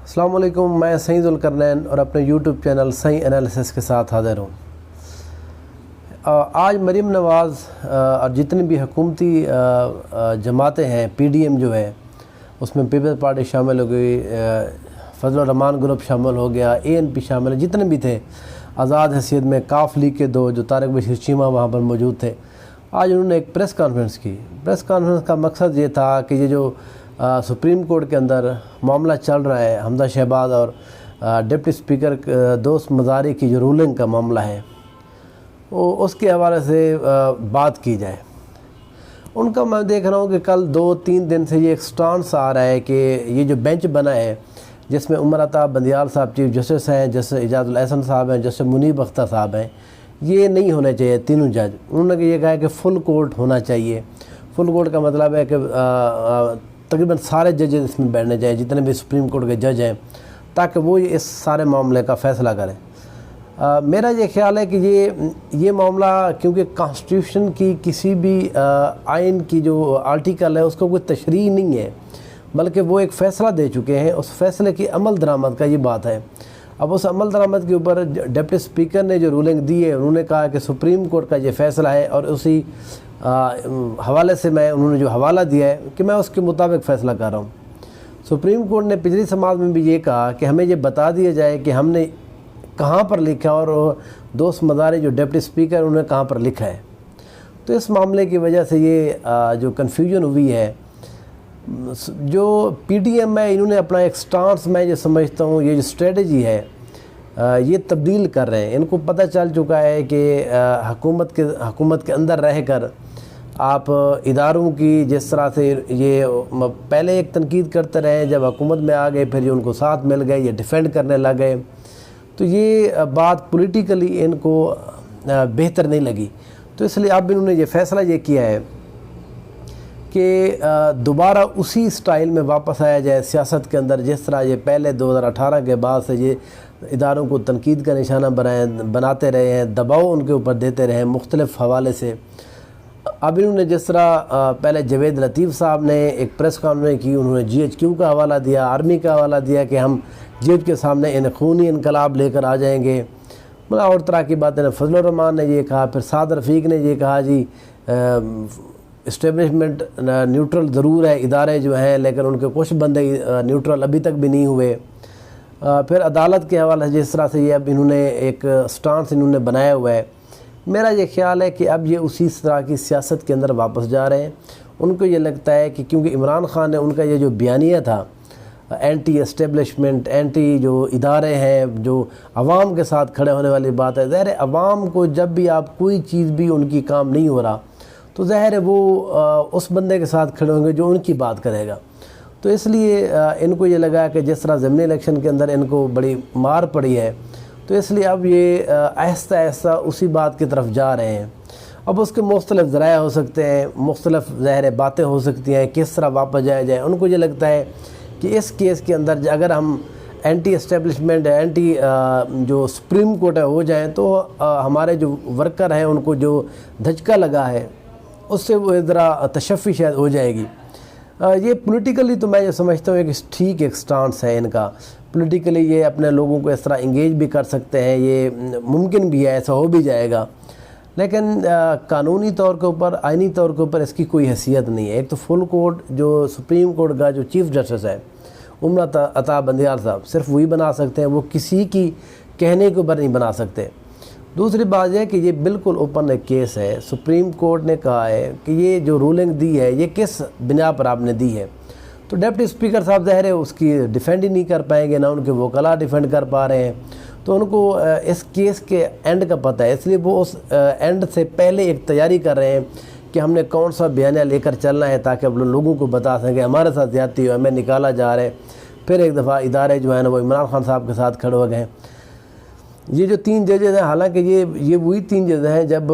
السلام علیکم، میں سعید ذوالقرنین اور اپنے یوٹیوب چینل سعید انالیسس کے ساتھ حاضر ہوں۔ آج مریم نواز اور جتنی بھی حکومتی جماعتیں ہیں، پی ڈی ایم جو ہے اس میں پیپلز پارٹی شامل ہو گئی، فضل الرحمان گروپ شامل ہو گیا، اے این پی شامل ہے، جتنے بھی تھے آزاد حیثیت میں کاف لیگ کے دو جو طارق بشیر چیمہ وہاں پر موجود تھے، آج انہوں نے ایک پریس کانفرنس کی۔ پریس کانفرنس کا مقصد یہ تھا کہ یہ جو سپریم کورٹ کے اندر معاملہ چل رہا ہے حمزہ شہباز اور ڈپٹی اسپیکر دوست مزاری کی جو رولنگ کا معاملہ ہے وہ اس کے حوالے سے بات کی جائے۔ ان کا میں دیکھ رہا ہوں کہ کل 2-3 دن سے یہ ایک سٹانس آ رہا ہے کہ یہ جو بینچ بنا ہے جس میں عمر عطا بندیال صاحب چیف جسٹس ہیں، جسٹس اعجاز الاحسن صاحب ہیں، جسٹس منیب اختر صاحب ہیں، یہ نہیں ہونے چاہیے تینوں جج۔ انہوں نے یہ کہا ہے کہ فل کورٹ ہونا چاہیے۔ فل کورٹ کا مطلب ہے کہ تقریباً سارے ججز اس میں بیٹھنے چاہیے، جتنے بھی سپریم کورٹ کے جج ہیں، تاکہ وہ اس سارے معاملے کا فیصلہ کریں۔ میرا یہ خیال ہے کہ یہ معاملہ کیونکہ کانسٹیٹیوشن کی کسی بھی آئین کی جو آرٹیکل ہے اس کو کوئی تشریح نہیں ہے، بلکہ وہ ایک فیصلہ دے چکے ہیں، اس فیصلے کی عمل درآمد کا یہ بات ہے۔ اب اس عمل درآمد کے اوپر ڈپٹی اسپیکر نے جو رولنگ دی ہے، انہوں نے کہا کہ سپریم کورٹ کا یہ فیصلہ ہے اور اسی حوالے سے انہوں نے جو حوالہ دیا ہے کہ میں اس کے مطابق فیصلہ کر رہا ہوں۔ سپریم کورٹ نے پچھلی سماعت میں بھی یہ کہا کہ ہمیں یہ بتا دیا جائے کہ ہم نے کہاں پر لکھا اور دوست مزاری جو ڈپٹی اسپیکر انہوں نے کہاں پر لکھا ہے۔ تو اس معاملے کی وجہ سے یہ جو کنفیوژن ہوئی ہے، جو پی ڈی ایم ہے انہوں نے اپنا ایک سٹانس، میں یہ سمجھتا ہوں یہ جو اسٹریٹجی ہے یہ تبدیل کر رہے ہیں۔ ان کو پتہ چل چکا ہے کہ حکومت کے اندر رہ کر آپ اداروں کی جس طرح سے یہ پہلے ایک تنقید کرتے رہے، جب حکومت میں آ گئے پھر یہ ان کو ساتھ مل گئے، یہ ڈیفینڈ کرنے لگ گئے، تو یہ بات پولیٹیکلی ان کو بہتر نہیں لگی۔ تو اس لیے اب انہوں نے یہ فیصلہ یہ کیا ہے کہ دوبارہ اسی سٹائل میں واپس آیا جائے سیاست کے اندر، جس طرح یہ پہلے 2018 کے بعد سے یہ اداروں کو تنقید کا نشانہ بناتے رہے ہیں، دباؤ ان کے اوپر دیتے رہے ہیں مختلف حوالے سے۔ اب انہوں نے جس طرح پہلے جوید لطیف صاحب نے ایک پریس کانفرنس کی، انہوں نے جی ایچ کیو کا حوالہ دیا، آرمی کا حوالہ دیا کہ ہم جی ایچ کے سامنے خونی انقلاب لے کر آ جائیں گے، اور طرح کی باتیں۔ فضل الرحمان نے یہ کہا، پھر سعد رفیق نے یہ کہا جی اسٹیبلشمنٹ نیوٹرل ضرور ہے ادارے جو ہیں، لیکن ان کے کچھ بندے نیوٹرل ابھی تک بھی نہیں ہوئے۔ پھر عدالت کے حوالے سے جس طرح سے یہ اب انہوں نے ایک سٹانس انہوں نے بنایا ہوا ہے، میرا یہ خیال ہے کہ اب یہ اسی طرح کی سیاست کے اندر واپس جا رہے ہیں۔ ان کو یہ لگتا ہے کہ کیونکہ عمران خان نے ان کا یہ جو بیانیہ تھا اینٹی اسٹیبلشمنٹ، اینٹی جو ادارے ہیں، جو عوام کے ساتھ کھڑے ہونے والی بات ہے، ظاہر ہے عوام کو جب بھی آپ کوئی چیز بھی ان کی کام نہیں ہو رہا تو ظاہر ہے وہ اس بندے کے ساتھ کھڑے ہوں گے جو ان کی بات کرے گا۔ تو اس لیے ان کو یہ لگا کہ جس طرح ضمنی الیکشن کے اندر ان کو بڑی مار پڑی ہے، تو اس لیے اب یہ آہستہ آہستہ اسی بات کی طرف جا رہے ہیں۔ اب اس کے مختلف ذرائع ہو سکتے ہیں، مختلف ظاہر باتیں ہو سکتی ہیں، کس طرح واپس جایا جائے۔ ان کو یہ لگتا ہے کہ اس کیس کے اندر اگر ہم اینٹی اسٹیبلشمنٹ، اینٹی جو سپریم کورٹ ہے ہو جائیں تو ہمارے جو ورکر ہیں ان کو جو دھچکا لگا ہے اس سے وہ ذرا تشفی شاید ہو جائے گی۔ یہ پولیٹیکلی تو میں یہ سمجھتا ہوں کہ ٹھیک ایک سٹانس ہے ان کا، پولیٹیکلی یہ اپنے لوگوں کو اس طرح انگیج بھی کر سکتے ہیں، یہ ممکن بھی ہے، ایسا ہو بھی جائے گا، لیکن قانونی طور کے اوپر، آئینی طور کے اوپر اس کی کوئی حیثیت نہیں ہے۔ ایک تو فل کورٹ جو سپریم کورٹ کا جو چیف جسٹس ہے عمر عطا بندیال صاحب، صرف وہی بنا سکتے ہیں، وہ کسی کی کہنے کے اوپر نہیں بنا سکتے۔ دوسری بات یہ کہ یہ بالکل اوپن ایک کیس ہے، سپریم کورٹ نے کہا ہے کہ یہ جو رولنگ دی ہے یہ کس بنا پر آپ نے دی ہے، تو ڈپٹی اسپیکر صاحب ظاہر ہے اس کی ڈیفینڈ ہی نہیں کر پائیں گے، نہ ان کے وکلاء ڈیفینڈ کر پا رہے ہیں، تو ان کو اس کیس کے اینڈ کا پتہ ہے، اس لیے وہ اس اینڈ سے پہلے ایک تیاری کر رہے ہیں کہ ہم نے کون سا بیانیہ لے کر چلنا ہے تاکہ اب لوگوں کو بتا سکیں ہمارے ساتھ زیادتی ہو، ہمیں نکالا جا رہا ہے۔ پھر ایک دفعہ ادارے جو ہیں نا وہ عمران خان صاحب کے ساتھ کھڑے ہو گئے ہیں۔ یہ جو 3 ججز ہیں، حالانکہ یہ وہی 3 ججز ہیں جب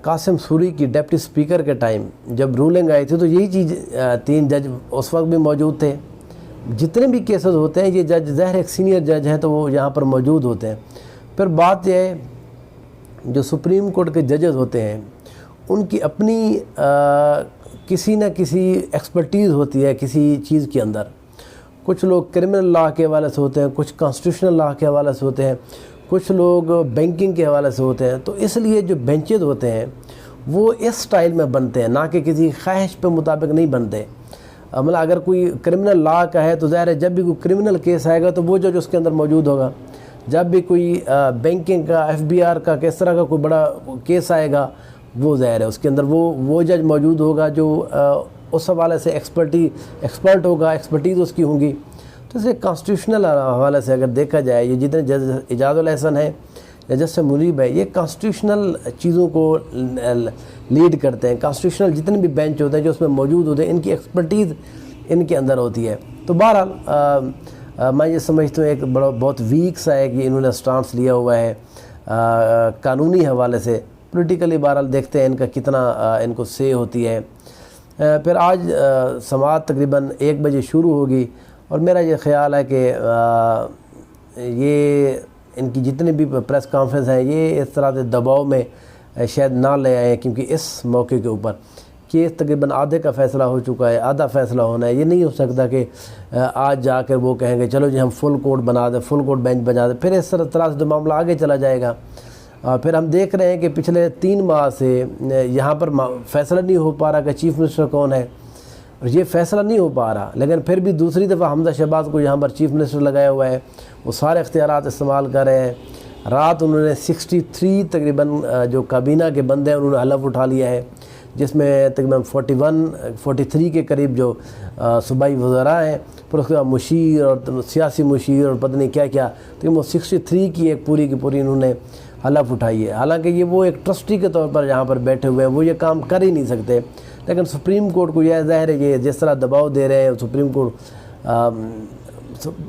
قاسم سوری کی ڈپٹی اسپیکر کے ٹائم جب رولنگ آئی تھی تو یہی چیز 3 جج اس وقت بھی موجود تھے۔ جتنے بھی کیسز ہوتے ہیں یہ جج ظاہر ایک سینئر جج ہیں تو وہ یہاں پر موجود ہوتے ہیں۔ پھر بات یہ ہے جو سپریم کورٹ کے ججز ہوتے ہیں ان کی اپنی کسی نہ کسی ایکسپرٹیز ہوتی ہے کسی چیز کے اندر، کچھ لوگ کرمنل لا کے حوالے سے ہوتے ہیں، کچھ کانسٹیٹیوشنل لا کے حوالے سے ہوتے ہیں، کچھ لوگ بینکنگ کے حوالے سے ہوتے ہیں۔ تو اس لیے جو بینچز ہوتے ہیں وہ اس سٹائل میں بنتے ہیں، نہ کہ کسی خواہش پہ مطابق نہیں بنتے۔ مطلب اگر کوئی کرمنل لا کا ہے تو ظاہر ہے جب بھی کوئی کرمنل کیس آئے گا تو وہ جج اس کے اندر موجود ہوگا، جب بھی کوئی بینکنگ کا، FBR کا، کس طرح کا کوئی بڑا کیس آئے گا وہ ظاہر ہے اس کے اندر وہ جج موجود ہوگا جو اس حوالے سے ایکسپرٹ ہوگا، ایکسپرٹیز اس کی ہوں گی۔ تو اس لیے کانسٹیٹیوشنل حوالے سے اگر دیکھا جائے، یہ جتنے جج اعجاز الاحسن ہے یا جسٹس منیب ہے، یہ کانسٹیٹیوشنل چیزوں کو لیڈ کرتے ہیں۔ کانسٹیٹیوشنل جتنے بھی بینچ ہوتے ہیں جو اس میں موجود ہوتے ہیں، ان کی ایکسپرٹیز ان کے اندر ہوتی ہے۔ تو بہرحال میں یہ سمجھتا ہوں ایک بہت ویک سا ہے کہ انہوں نے سٹانس لیا ہوا ہے قانونی حوالے سے۔ پولیٹیکلی بہرحال دیکھتے ہیں ان کا کتنا ان کو سے ہوتی ہے۔ پھر آج سماعت تقریباً 1 بجے شروع ہوگی، اور میرا یہ خیال ہے کہ یہ ان کی جتنے بھی پریس کانفرنس ہیں یہ اس طرح سے دباؤ میں شاید نہ لے آئیں، کیونکہ اس موقع کے اوپر کیس تقریباً آدھے کا فیصلہ ہو چکا ہے، آدھا فیصلہ ہونا ہے۔ یہ نہیں ہو سکتا کہ آج جا کر وہ کہیں گے چلو جی ہم فل کورٹ بنا دیں، فل کورٹ بینچ بنا دیں، پھر اس طرح سے تو معاملہ آگے چلا جائے گا۔ پھر ہم دیکھ رہے ہیں کہ پچھلے 3 ماہ سے یہاں پر فیصلہ نہیں ہو پا رہا کہ چیف منسٹر کون ہے، اور یہ فیصلہ نہیں ہو پا رہا، لیکن پھر بھی دوسری دفعہ حمزہ شہباز کو یہاں پر چیف منسٹر لگایا ہوا ہے، وہ سارے اختیارات استعمال کر رہے ہیں۔ رات انہوں نے 63 تقریباً جو کابینہ کے بندے ہیں انہوں نے حلف اٹھا لیا ہے، جس میں تقریباً 43 کے قریب جو صوبائی وزراء ہیں، پھر اس کے بعد مشیر اور سیاسی مشیر اور پتہ نہیں کیا کیا، تو وہ 63 کی ایک پوری کی پوری انہوں نے حلف اٹھائی ہے۔ حالانکہ یہ وہ ایک ٹرسٹی کے طور پر یہاں پر بیٹھے ہوئے ہیں، وہ یہ کام کر ہی نہیں سکتے، لیکن سپریم کورٹ کو یہ ظاہر ہے یہ جس طرح دباؤ دے رہے ہیں سپریم کورٹ،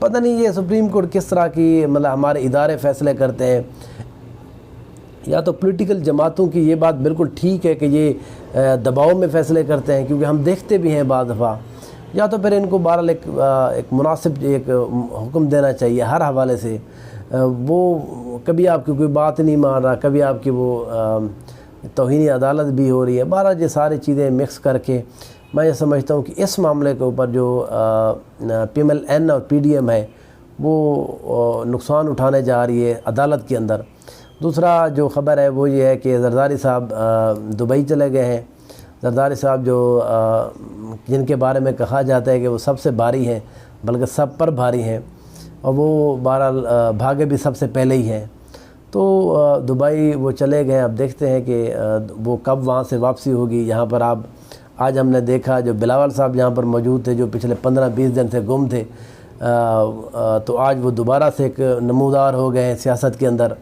پتہ نہیں یہ سپریم کورٹ کس طرح کی مطلب ہمارے ادارے فیصلے کرتے ہیں۔ یا تو پولیٹیکل جماعتوں کی یہ بات بالکل ٹھیک ہے کہ یہ دباؤ میں فیصلے کرتے ہیں، کیونکہ ہم دیکھتے بھی ہیں بعض دفعہ، یا تو پھر ان کو بہرحال ایک مناسب ایک حکم دینا چاہیے ہر حوالے سے۔ وہ کبھی آپ کی کوئی بات نہیں مان رہا، کبھی آپ کی وہ توہین عدالت بھی ہو رہی ہے۔ بہرحال یہ ساری چیزیں مکس کر کے میں یہ سمجھتا ہوں کہ اس معاملے کے اوپر جو PMLN اور PDM ہے وہ نقصان اٹھانے جا رہی ہے عدالت کے اندر۔ دوسرا جو خبر ہے وہ یہ ہے کہ زرداری صاحب دبئی چلے گئے ہیں۔ زرداری صاحب جو جن کے بارے میں کہا جاتا ہے کہ وہ سب سے بھاری ہیں، بلکہ سب پر بھاری ہیں، اور وہ بہرحال بھاگے بھی سب سے پہلے ہی ہیں۔ تو دبئی وہ چلے گئے، اب دیکھتے ہیں کہ وہ کب وہاں سے واپسی ہوگی۔ یہاں پر آج ہم نے دیکھا جو بلاول صاحب یہاں پر موجود تھے، جو پچھلے 15-20 دن سے گم تھے، تو آج وہ دوبارہ سے ایک نمودار ہو گئے ہیں سیاست کے اندر۔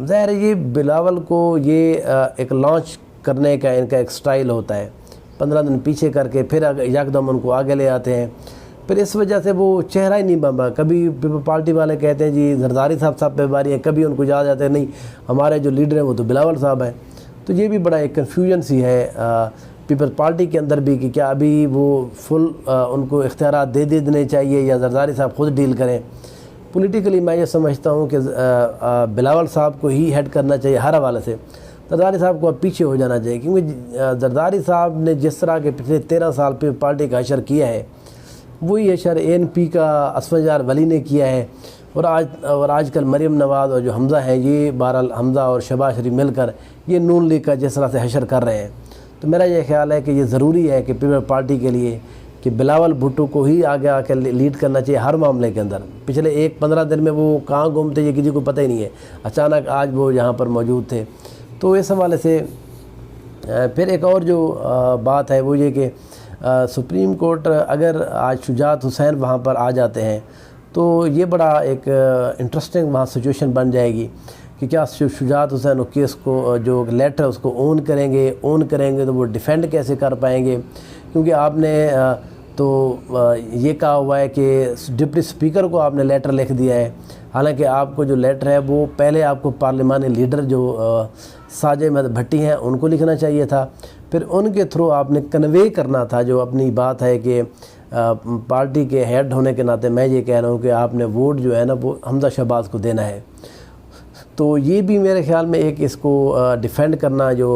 ظاہر ہے یہ بلاول کو یہ ایک لانچ کرنے کا ان کا ایک سٹائل ہوتا ہے، 15 دن پیچھے کر کے پھر یکدم ان کو آگے لے آتے ہیں۔ پھر اس وجہ سے وہ چہرہ ہی نہیں بنتا۔ کبھی پیپل پارٹی والے کہتے ہیں جی زرداری صاحب پہ باری ہے، کبھی ان کو یاد آتے ہیں نہیں ہمارے جو لیڈر ہیں وہ تو بلاول صاحب ہیں۔ تو یہ بھی بڑا ایک کنفیوژن سی ہے پیپل پارٹی کے اندر بھی کہ کیا ابھی وہ فل ان کو اختیارات دے دینے چاہیے یا زرداری صاحب خود ڈیل کریں۔ پولیٹیکلی میں یہ سمجھتا ہوں کہ بلاول صاحب کو ہی ہیڈ کرنا چاہیے ہر حوالے سے، زرداری صاحب کو اب پیچھے ہو جانا چاہیے، کیونکہ زرداری صاحب نے جس طرح کے پچھلے 13 سال پیپل پارٹی کا حشر کیا ہے وہی حشر ANP کا اسفند جار ولی نے کیا ہے، اور آج کل مریم نواز اور جو حمزہ ہیں یہ بہرحال حمزہ اور شہباز شریف مل کر یہ نون لیگ کا جس طرح سے حشر کر رہے ہیں۔ تو میرا یہ خیال ہے کہ یہ ضروری ہے کہ پیپل پارٹی کے لیے کہ بلاول بھٹو کو ہی آگے آ کے لیڈ کرنا چاہیے ہر معاملے کے اندر۔ پچھلے 15 دن میں وہ کہاں گم تھے یہ کسی کو پتہ ہی نہیں ہے، اچانک آج وہ یہاں پر موجود تھے۔ تو اس حوالے سے پھر ایک اور جو بات ہے وہ یہ کہ سپریم کورٹ اگر آج شجاعت حسین وہاں پر آ جاتے ہیں تو یہ بڑا ایک انٹرسٹنگ وہاں سچویشن بن جائے گی کہ کیا شجاعت حسین اس کیس کو جو لیٹر اس کو اون کریں گے تو وہ ڈیفینڈ کیسے کر پائیں گے، کیونکہ آپ نے تو یہ کہا ہوا ہے کہ ڈپٹی اسپیکر کو آپ نے لیٹر لکھ دیا ہے، حالانکہ آپ کو جو لیٹر ہے وہ پہلے آپ کو پارلیمانی لیڈر جو ساجد احمد بھٹی ہیں ان کو لکھنا چاہیے تھا، پھر ان کے تھرو آپ نے کنوے کرنا تھا جو اپنی بات ہے کہ پارٹی کے ہیڈ ہونے کے ناطے میں یہ کہہ رہا ہوں کہ آپ نے ووٹ جو ہے نا وہ حمزہ شہباز کو دینا ہے۔ تو یہ بھی میرے خیال میں ایک اس کو ڈیفینڈ کرنا جو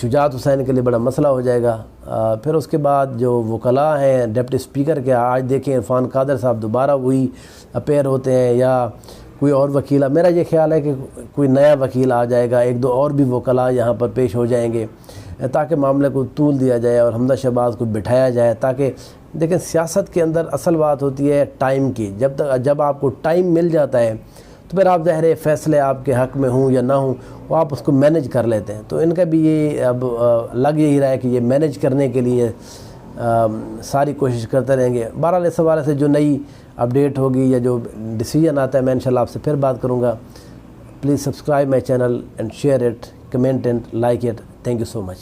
شجاعت حسین کے لیے بڑا مسئلہ ہو جائے گا۔ پھر اس کے بعد جو وکلاء ہیں ڈپٹی اسپیکر کے، آج دیکھیں عرفان قادر صاحب دوبارہ وہی اپیئر ہوتے ہیں، یا کوئی اور وکیل، میرا یہ خیال ہے کہ کوئی نیا وکیل آ جائے گا، ایک دو اور بھی وکلاء یہاں پر پیش ہو جائیں گے تاکہ معاملے کو طول دیا جائے اور حمزہ شہباز کو بٹھایا جائے، تاکہ دیکھیں سیاست کے اندر اصل بات ہوتی ہے ٹائم کی، جب آپ کو ٹائم مل جاتا ہے تو پھر آپ ظاہر فیصلے آپ کے حق میں ہوں یا نہ ہوں وہ آپ اس کو مینج کر لیتے ہیں۔ تو ان کا بھی یہ اب لگ یہی رہا ہے کہ یہ مینج کرنے کے لیے ساری کوشش کرتے رہیں گے۔ بہرحال اس حوالے سے جو نئی اپڈیٹ ہوگی یا جو ڈیسیجن آتا ہے میں انشاءاللہ آپ سے پھر بات کروں گا۔ Please subscribe my channel and share it, comment and like it. Thank you so much.